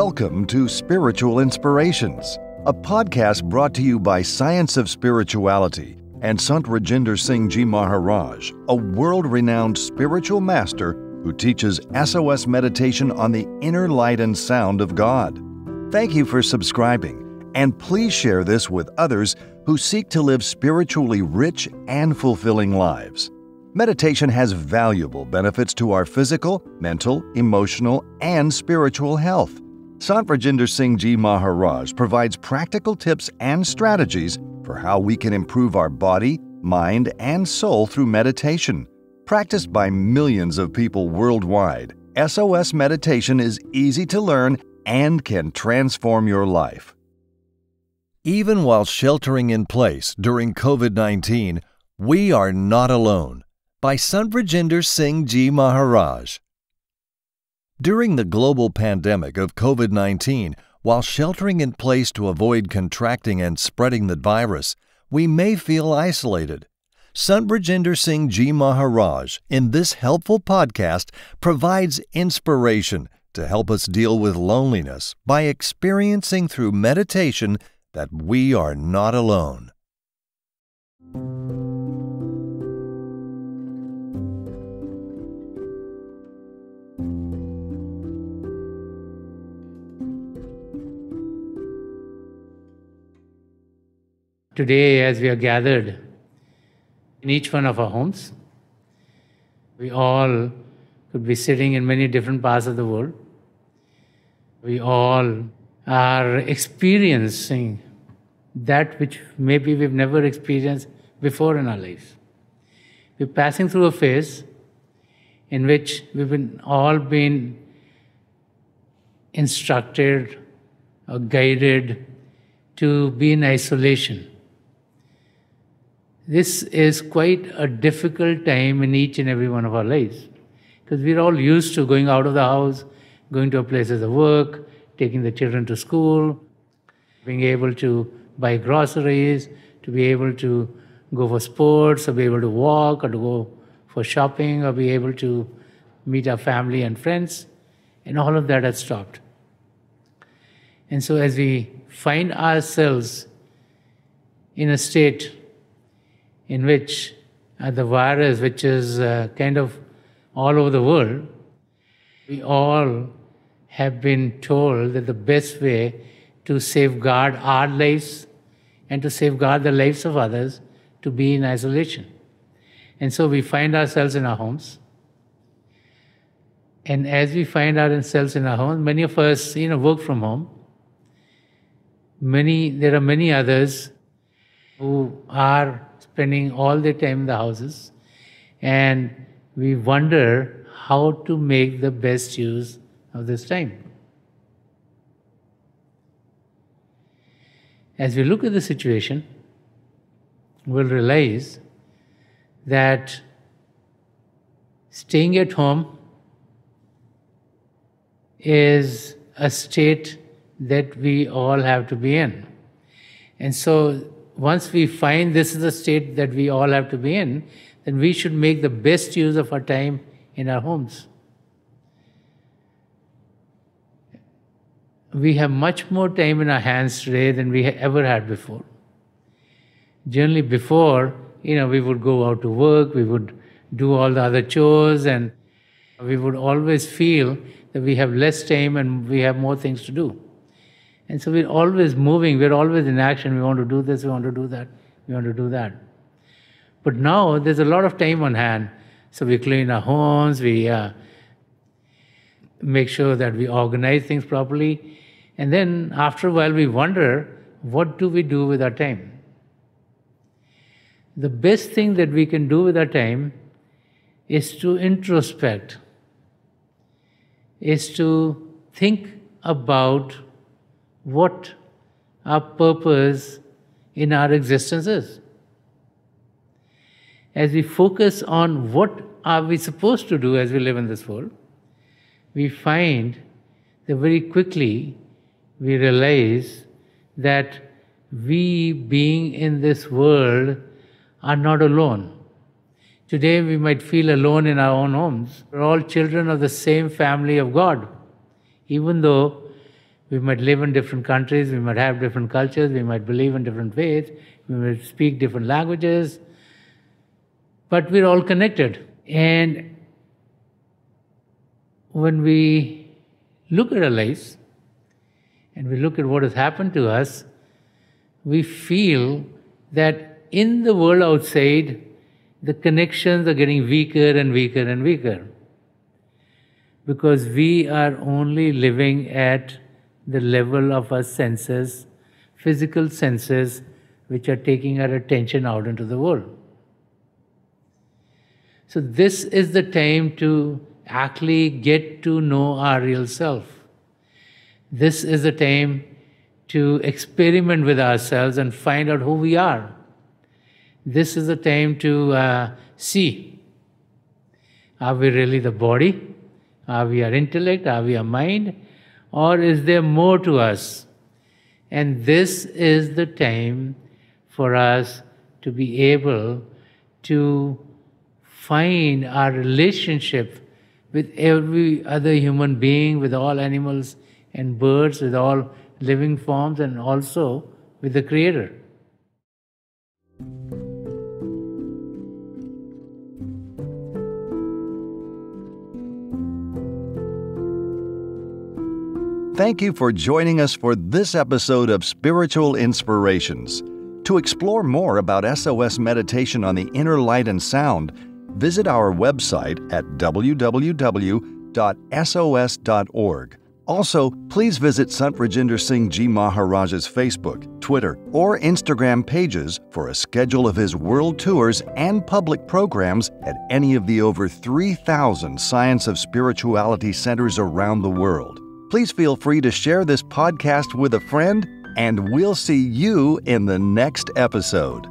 Welcome to Spiritual Inspirations, a podcast brought to you by Science of Spirituality and Sant Rajinder Singh Ji Maharaj, a world-renowned spiritual master who teaches SOS meditation on the inner light and sound of God. Thank you for subscribing, and please share this with others who seek to live spiritually rich and fulfilling lives. Meditation has valuable benefits to our physical, mental, emotional, and spiritual health. Sant Rajinder Singh Ji Maharaj provides practical tips and strategies for how we can improve our body, mind, and soul through meditation. Practiced by millions of people worldwide, SOS meditation is easy to learn and can transform your life. Even while sheltering in place during COVID-19, we are not alone. By Sant Rajinder Singh Ji Maharaj. During the global pandemic of COVID-19, while sheltering in place to avoid contracting and spreading the virus, we may feel isolated. Sant Rajinder Singh Ji Maharaj, in this helpful podcast, provides inspiration to help us deal with loneliness by experiencing through meditation that we are not alone. Today, as we are gathered in each one of our homes, we all could be sitting in many different parts of the world. We all are experiencing that which maybe we've never experienced before in our lives. We're passing through a phase in which we've all been instructed or guided to be in isolation. This is quite a difficult time in each and every one of our lives, because we're all used to going out of the house, going to places of work, taking the children to school, being able to buy groceries, to be able to go for sports, or be able to walk, or to go for shopping, or be able to meet our family and friends, and all of that has stopped. And so as we find ourselves in a state in which the virus, which is kind of all over the world, we all have been told that the best way to safeguard our lives and to safeguard the lives of others to be in isolation. And so we find ourselves in our homes. And as we find ourselves in our homes, many of us, work from home. There are many others who are spending all their time in the houses, and we wonder how to make the best use of this time. As we look at the situation, we'll realize that staying at home is a state that we all have to be in. And so once we find this is the state that we all have to be in, then we should make the best use of our time in our homes. We have much more time in our hands today than we ever had before. Generally before, we would go out to work, we would do all the other chores, and we would always feel that we have less time and we have more things to do. And so we're always moving, we're always in action. We want to do this, we want to do that, we want to do that. But now there's a lot of time on hand. So we clean our homes, we make sure that we organize things properly. And then after a while we wonder, what do we do with our time? The best thing that we can do with our time is to introspect, is to think about what our purpose in our existence is. As we focus on what are we supposed to do as we live in this world, we find that very quickly we realize that we being in this world are not alone. Today we might feel alone in our own homes. We're all children of the same family of God, even though We might live in different countries, we might have different cultures, we might believe in different faiths, we might speak different languages, but we're all connected. And when we look at our lives and we look at what has happened to us, we feel that in the world outside, the connections are getting weaker and weaker and weaker, because we are only living at the level of our senses, physical senses, which are taking our attention out into the world. So this is the time to actually get to know our real self. This is the time to experiment with ourselves and find out who we are. This is the time to see, are we really the body? Are we our intellect? Are we our mind? Or is there more to us? And this is the time for us to be able to find our relationship with every other human being, with all animals and birds, with all living forms, and also with the Creator. Thank you for joining us for this episode of Spiritual Inspirations. To explore more about SOS meditation on the inner light and sound, visit our website at www.sos.org. Also, please visit Sant Rajinder Singh Ji Maharaj's Facebook, Twitter, or Instagram pages for a schedule of his world tours and public programs at any of the over 3,000 Science of Spirituality centers around the world. Please feel free to share this podcast with a friend, and we'll see you in the next episode.